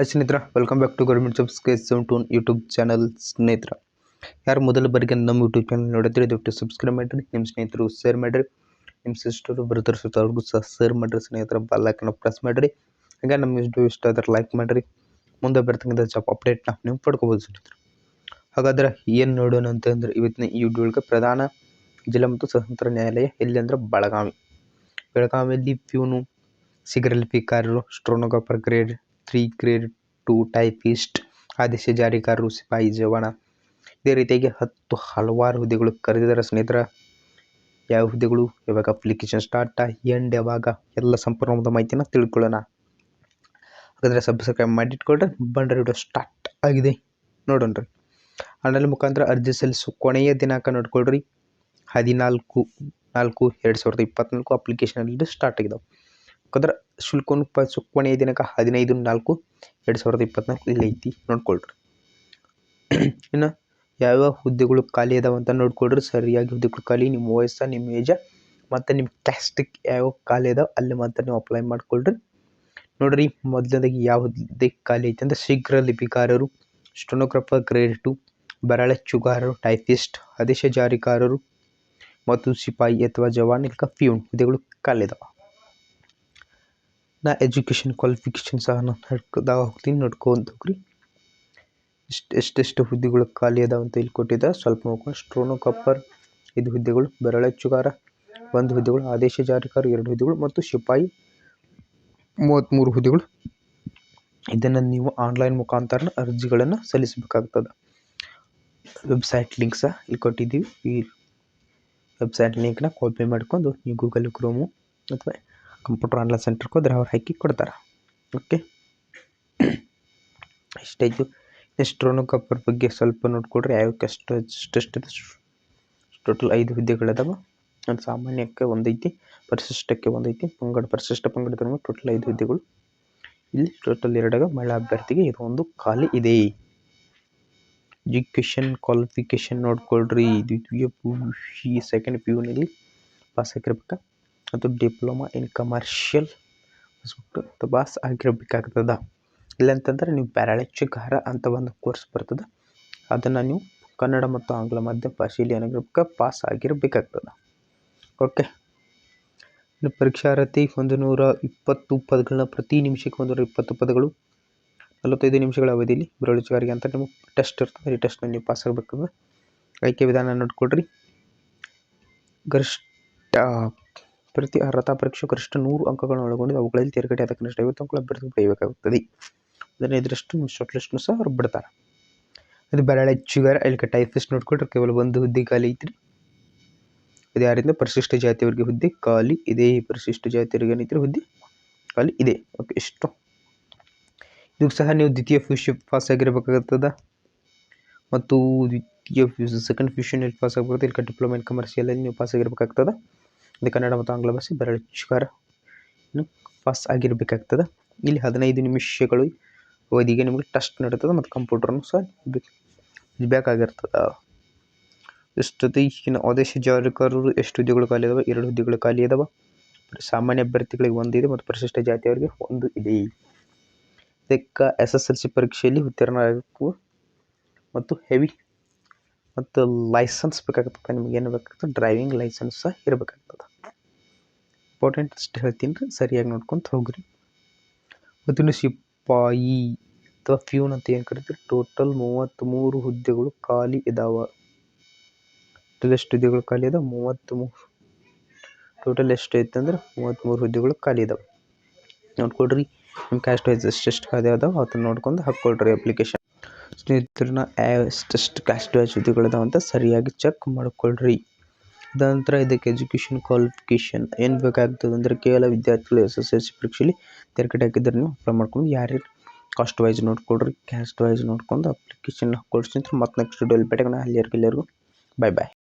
ಸ್ನೇಹಿತರ welcome back to government jobs ಕೇಸ್ ಟೂನ್ ಯೂಟ್ಯೂಬ್ ಚಾನಲ್. ಸ್ನೇಹಿತರ ಯಾರು ಮೊದಲ ಬಾರಿಗೆ ನಮ್ಮ ಯೂಟ್ಯೂಬ್ ಚಾನಲ್ ನೋಡಿದ್ರೆ ದಯವಿಟ್ಟು ಸಬ್ಸ್ಕ್ರೈಬ್ ಮಾಡಿರಿ, ನಿಮ್ಮ ಸ್ನೇಹಿತರು ಶೇರ್ ಮಾಡಿರಿ, ನಿಮ್ಮ ಸಿಸ್ಟರು ಬ್ರದರ್ ಅವ್ರಿಗೂ ಸಹ ಶೇರ್ ಮಾಡಿರಿ. ಸ್ನೇಹಿತರ ಬೆಲ್ಲೈಕನ್ನ ಪ್ರೆಸ್ ಮಾಡಿರಿ, ಹಾಗೆ ನಮ್ಮ ವಿಡಿಯೋ ಇಷ್ಟ ಆದರೆ ಲೈಕ್ ಮಾಡಿರಿ. ಮುಂದೆ ಬರ್ತಕ್ಕಂಥ ಜಾಬ್ ಅಪ್ಡೇಟ್ನ ನೀವು ಪಡ್ಕೋಬೋದು ಸ್ನೇಹಿತರು. ಹಾಗಾದ್ರೆ ಏನು ನೋಡೋಣ ಅಂತಂದ್ರೆ ಇವತ್ತಿನ ಈ ವಿಡಿಯೋಗೆ ಪ್ರಧಾನ ಜಿಲ್ಲಾ ಮತ್ತು ಸ್ವತಂತ್ರ ನ್ಯಾಯಾಲಯ ಎಲ್ಲಿ ಅಂದ್ರೆ ಬೆಳಗಾವಿಯಲ್ಲಿ ಪ್ಯೂನು, cigarette stenographer grade 3 grade 2 typist, ಆದೇಶ ಜಾರಿಕಾರರು, ಸಿಪಾಯಿ ಜವಾನ, ಇದೇ ರೀತಿಯಾಗಿ ಹಲವಾರು ಹುದ್ದೆಗಳು ಕರೆದಿದ್ದಾರೆ ಸ್ನೇಹಿತರ. ಯಾವ ಹುದ್ದೆಗಳು, ಯಾವಾಗ ಅಪ್ಲಿಕೇಶನ್ ಸ್ಟಾರ್ಟ್, ಎಂಡ್ ಯಾವಾಗ, ಎಲ್ಲ ಸಂಪೂರ್ಣವಾದ ಮಾಹಿತಿನ ತಿಳ್ಕೊಳ್ಳೋಣ. ಹಾಗಾದರೆ ಸಬ್ಸ್ಕ್ರೈಬ್ ಮಾಡಿಟ್ಕೊಳ್ರಿ. ಬಂದ್ರೆ ವಿಡಿಯೋ ಸ್ಟಾರ್ಟ್ ಆಗಿದೆ, ನೋಡೋಣ್ರಿ. ಆನ್ಲೈನ್ ಮುಖಾಂತರ ಅರ್ಜಿ ಸಲ್ಲಿಸೋ ಕೊನೆಯ ದಿನಾಂಕ ನೋಡ್ಕೊಳ್ರಿ 14/4/2024 ಅಪ್ಲಿಕೇಶನ್ ಸ್ಟಾರ್ಟ್ ಆಗಿದಾವೆ. ಯಾಕಂದ್ರೆ ಶುಲ್ಕವನ್ನು ಪಾವತಿಸೋ ಕೊನೆಯ ದಿನಾಂಕ 15/4/2024 ಇಲ್ಲಿ ಐತಿ, ನೋಡ್ಕೊಳ್ರಿ. ಇನ್ನು ಯಾವ್ಯಾವ ಹುದ್ದೆಗಳು ಖಾಲಿ ಅದಾವ ಅಂತ ನೋಡ್ಕೊಳ್ರಿ. ಸರಿಯಾಗಿ ಹುದ್ದೆಗಳು ಖಾಲಿ, ನಿಮ್ಮ ವಯಸ್ಸು, ನಿಮ್ಮ ಏಜ ಮತ್ತು ನಿಮ್ಮ ಕ್ಯಾಸ್ಟಿಗೆ ಯಾವ ಖಾಲಿ ಅದಾವ ಅಲ್ಲಿ ಮಾತ್ರ ನೀವು ಅಪ್ಲೈ ಮಾಡ್ಕೊಳ್ರಿ. ನೋಡ್ರಿ, ಮೊದಲನೇದಾಗಿ ಯಾವ ಹುದ್ದೆ ಖಾಲಿ ಐತೆ ಅಂದ್ರೆ ಶೀಘ್ರ ಲಿಪಿಕಾರರು, ಸ್ಟೆನೋಗ್ರಾಫರ್ ಗ್ರೇಡ್ 2, ಬರಹಚ್ಚುಗಾರರು, ಟೈಪಿಸ್ಟ್, ಆದೇಶ ಜಾರಿಕಾರರು ಮತ್ತು ಸಿಪಾಯಿ ಅಥವಾ ಜವಾನ್ ಇಲ್ಲ ಪ್ಯೂನ್ ಹುದ್ದೆಗಳು ಖಾಲಿ ಅದಾವ. ನಾ ಎಜುಕೇಷನ್ ಕ್ವಾಲಿಫಿಕೇಷನ್ ಸಹ ನಾನು ಹೋಗ್ತೀನಿ, ನೋಡ್ಕೊಂತ ಹೋಗ್ರಿ. ಎಷ್ಟೆಷ್ಟು ಹುದ್ದೆಗಳು ಖಾಲಿ ಅದಾವ ಅಂತ ಇಲ್ಲಿ ಕೊಟ್ಟಿದ್ದಾರೆ, ಸ್ವಲ್ಪ ನೋಡ್ಕೊಂಡು. ಸ್ಟೆನೋಗ್ರಾಫರ್ 5 ಹುದ್ದೆಗಳು, ಬರಹಚ್ಚುಗಾರ 1 ಹುದ್ದೆಗಳು, ಆದೇಶ ಜಾರಿಕಾರ 2 ಹುದ್ದೆಗಳು ಮತ್ತು ಸಿಪಾಯಿ 33 ಹುದ್ದೆಗಳು. ಇದನ್ನು ನೀವು ಆನ್ಲೈನ್ ಮುಖಾಂತರ ಅರ್ಜಿಗಳನ್ನು ಸಲ್ಲಿಸಬೇಕಾಗ್ತದೆ. ವೆಬ್ಸೈಟ್ ಲಿಂಕ್ ಸಹ ಇಲ್ಲಿ ಕೊಟ್ಟಿದ್ದೀವಿ. ಈ ವೆಬ್ಸೈಟ್ ಲಿಂಕ್ನ ಕಾಪಿ ಮಾಡ್ಕೊಂಡು ನೀವು ಗೂಗಲ್ ಕ್ರೋಮು ಅಥವಾ ಕಂಪ್ಯೂಟರ್ ಆನ್ಲೈನ್ ಸೆಂಟರ್ಗೆ ಹೋದ್ರೆ ಅವ್ರು ಹಾಕಿ ಕೊಡ್ತಾರೆ. ಓಕೆ, ಇಷ್ಟಾಯಿತು. ಸ್ಟೆನೋಗ್ರಾಫರ್ ಬಗ್ಗೆ ಸ್ವಲ್ಪ ನೋಡ್ಕೊಡ್ರಿ. ಯಾವಕ್ಕೆ ಎಷ್ಟೆಷ್ಟು ಟೋಟಲ್ 5 ಹುದ್ದೆಗಳದಾವ. ಅದು ಸಾಮಾನ್ಯಕ್ಕೆ ಒಂದೈತಿ, ಪರಿಶಿಷ್ಟಕ್ಕೆ ಒಂದೈತಿ, ಪರಿಶಿಷ್ಟ ಪಂಗಡದ ಟೋಟಲ್ 5 ಹುದ್ದೆಗಳು. ಇಲ್ಲಿ ಟೋಟಲ್ 2 ಮಹಿಳಾ ಅಭ್ಯರ್ಥಿಗೆ ಇದು ಒಂದು ಖಾಲಿ ಇದೆ. ಎಜುಕೇಷನ್ ಕ್ವಾಲಿಫಿಕೇಷನ್ ನೋಡ್ಕೊಳ್ರಿ. ದ್ವಿತೀಯ PUC ಸೆಕೆಂಡ್ PUನಲ್ಲಿ ಪಾಸ್ ಆಗಿರ್ಬೇಕಾ ಮತ್ತು ಡಿಪ್ಲೊಮಾ ಇನ್ ಕಮರ್ಷಿಯಲ್ ಪಾಸ್ ಆಗಿರ್ಬೇಕಾಗ್ತದ. ಇಲ್ಲಂತಂದ್ರೆ ನೀವು ಬರಹಚ್ಚುಗಾರ ಅಂತ ಒಂದು ಕೋರ್ಸ್ ಬರ್ತದೆ, ಅದನ್ನು ನೀವು ಕನ್ನಡ ಮತ್ತು ಆಂಗ್ಲ ಮಾಧ್ಯಮ ಭಾಷೆಯಲ್ಲಿ ಏನಾಗಿರ್ಬೇಕು, ಪಾಸ್ ಆಗಿರಬೇಕಾಗ್ತದೆ. ಓಕೆ, ಇನ್ನು ಪರೀಕ್ಷಾರ್ಥಿ 120 ಪದಗಳನ್ನ ಪ್ರತಿ ನಿಮಿಷಕ್ಕೆ 120 ಪದಗಳು 45 ನಿಮಿಷಗಳ ಅವಧಿಯಲ್ಲಿ ಬರಹಚ್ಚುಗಾರಿಗೆ ಅಂತ ನಿಮಗೆ ಟೆಸ್ಟ್ ಇರ್ತದೆ. ಈ ಟೆಸ್ಟ್ನ ನೀವು ಪಾಸ್ ಆಗಬೇಕಾದ್ರೆ ಆಯ್ಕೆ ವಿಧಾನ ನೋಡ್ಕೊಳ್ರಿ. ಗರಿಷ್ಠ ಪ್ರತಿ ಅರ್ಹತಾ ಪರೀಕ್ಷೆ ಗರಿಷ್ಠ 100 ಅಂಕಗಳನ್ನು ಒಳಗೊಂಡಿದ್ದು, ಅವುಗಳಲ್ಲಿ ತೇರ್ಗಡೆ ಆದ ಕನಿಷ್ಠ 50 ಅಂಕಗಳು ಅಭ್ಯರ್ಥಿ ಪಡೆಯಬೇಕಾಗುತ್ತದೆ. ಅದನ್ನು ಇದರಷ್ಟು ನಿಮ್ಮ ಶಾರ್ಟ್ ಲಿಸ್ಟ್ನು ಸಹ ಅವ್ರು ಬಿಡ್ತಾರೆ. ಅದು ಬರಹಚ್ಚುಗಾರ ಇಲ್ಲಿ ಟೈಪಿಸ್ಟ್ ನೋಡ್ಕೊಳ್ರಿ. ಕೇವಲ 1 ಹುದ್ದೆ ಖಾಲಿ ಐತ್ರಿ. ಇದು ಯಾರಿಂದ, ಪರಿಶಿಷ್ಟ ಜಾತಿಯವರಿಗೆ ಹುದ್ದೆ ಖಾಲಿ ಇದೆ. ಪರಿಶಿಷ್ಟ ಜಾತಿಯವರಿಗೆ ಏನೈತ್ರಿ ಹುದ್ದೆ ಖಾಲಿ ಇದೆ. ಓಕೆ, ಇಷ್ಟು. ಇದಕ್ಕೆ ಸಹ ನೀವು ದ್ವಿತೀಯ PUC ಪಾಸ್ ಆಗಿರಬೇಕಾಗುತ್ತದೆ ಮತ್ತು ದ್ವಿತೀಯ PUC ಸೆಕೆಂಡ್ PUCನಲ್ಲಿ ಪಾಸ್ ಆಗಬಹುದು. ಇಲ್ಲಿ ಡಿಪ್ಲೊಮಾ ಇನ್ ಕಮರ್ಷಿಯಲಲ್ಲಿ ನೀವು ಪಾಸ್ ಆಗಿರಬೇಕಾಗ್ತದೆ. ಇದು ಕನ್ನಡ ಮತ್ತು ಆಂಗ್ಲ ಭಾಷೆ ಬರಹಚ್ಚುಗಾರ ಪಾಸ್ ಆಗಿರಬೇಕಾಗ್ತದೆ. ಇಲ್ಲಿ 15 ನಿಮಿಷಗಳು ಅವಧಿಗೆ ನಿಮಗೆ ಟೆಸ್ಟ್ ನಡೀತದೆ ಮತ್ತು ಕಂಪ್ಯೂಟರ್ನು ಸಹ ಬೇಕಾಗಿರ್ತದೆ. ಎಷ್ಟೊತ್ತಿ ಇನ್ನು ಆದೇಶ ಜಾರಿಕಾರರು ಎಷ್ಟು ಹುದ್ದೆಗಳು ಖಾಲಿ ಇದಾವೆ, 2 ಹುದ್ದೆಗಳು ಖಾಲಿ ಇದಾವೆ. ಸಾಮಾನ್ಯ ಅಭ್ಯರ್ಥಿಗಳಿಗೆ 1 ಇದೆ ಮತ್ತು ಪರಿಶಿಷ್ಟ ಜಾತಿಯವರಿಗೆ 1 ಇದೆ. ಇದಕ್ಕೆ SSLC ಪರೀಕ್ಷೆಯಲ್ಲಿ ಉತ್ತೀರ್ಣರಾಗಬೇಕು ಮತ್ತು ಹೆವಿ ಮತ್ತು ಲೈಸೆನ್ಸ್ ಬೇಕಾಗ್ತದೆ. ನಿಮ್ಗೆ ಏನು ಬೇಕಾಗ್ತದೆ, ಡ್ರೈವಿಂಗ್ ಲೈಸೆನ್ಸ್ ಸಹ ಇರಬೇಕಾಗ್ತದೆ. ಇಂಪಾರ್ಟೆಂಟ್ ಅಷ್ಟು ಹೇಳ್ತೀನಿ ರೀ, ಸರಿಯಾಗಿ ನೋಡ್ಕೊಂತ ಹೋಗ್ರಿ. ಮತ್ತು ಸಿಪಾಯಿ ಅಥವಾ ಪ್ಯೂನ್ ಅಂತ ಏನು ಕರಿತೀರಿ, ಟೋಟಲ್ 33 ಹುದ್ದೆಗಳು ಖಾಲಿ ಇದಾವೆ. ಟೋಟಲ್ ಎಷ್ಟು ಹುದ್ದೆಗಳು ಖಾಲಿ ಇದಾವೆ, 33. ಟೋಟಲ್ ಎಷ್ಟು ಐತೆ ಅಂದ್ರೆ 33 ಹುದ್ದೆಗಳು ಖಾಲಿ ಇದಾವೆ. ನೋಡ್ಕೊಳ್ರಿ, ನಿಮ್ಮ ಕ್ಯಾಸ್ಟ್ ವೈಸ್ ಎಷ್ಟೆಷ್ಟು ಖಾಲಿ ಅದಾವೆ ಅದನ್ನು ನೋಡ್ಕೊಂಡು ಹಾಕ್ಕೊಳ್ರಿ ಅಪ್ಲಿಕೇಶನ್. ಸ್ನೇಹಿತರನ್ನ ಎಷ್ಟೆಷ್ಟು ಕ್ಯಾಸ್ಟ್ ವೈಸ್ ಹುದ್ದೆಗಳಿದಾವೆ ಅಂತ ಸರಿಯಾಗಿ ಚೆಕ್ ಮಾಡ್ಕೊಳ್ರಿ. ನಂತರ ಇದಕ್ಕೆ ಎಜುಕೇಷನ್ ಕ್ವಾಲಿಫಿಕೇಷನ್ ಏನು ಬೇಕಾಗ್ತದೆ ಅಂದರೆ ಕೇವಲ ವಿದ್ಯಾರ್ಥಿಗಳು SSLC ಪರೀಕ್ಷೆಯಲ್ಲಿ ತೇರ್ಗಡೆ ಹಾಕಿದ್ರೆ ನೀವು ಅಪ್ಲೈ ಮಾಡ್ಕೊಂಡು. ಯಾರ್ಯಾರು ಕಾಸ್ಟ್ ವೈಸ್ ನೋಡ್ಕೊಳ್ರಿ, ಕ್ಯಾಸ್ಟ್ ವೈಸ್ ನೋಡ್ಕೊಂಡು ಅಪ್ಲಿಕೇಶನ್ ಹಾಕ್ಕೊಳ್ರಿ. ಮತ್ತು ನೆಕ್ಸ್ಟ್ ವಿಡಿಯೋಲಿ ಭೇಟಿಯಾಗೋಣ. ಅಲ್ಲಿವರೆಗೂ ಎಲ್ಲರಿಗೂ ಬಾಯ್ ಬಾಯ್.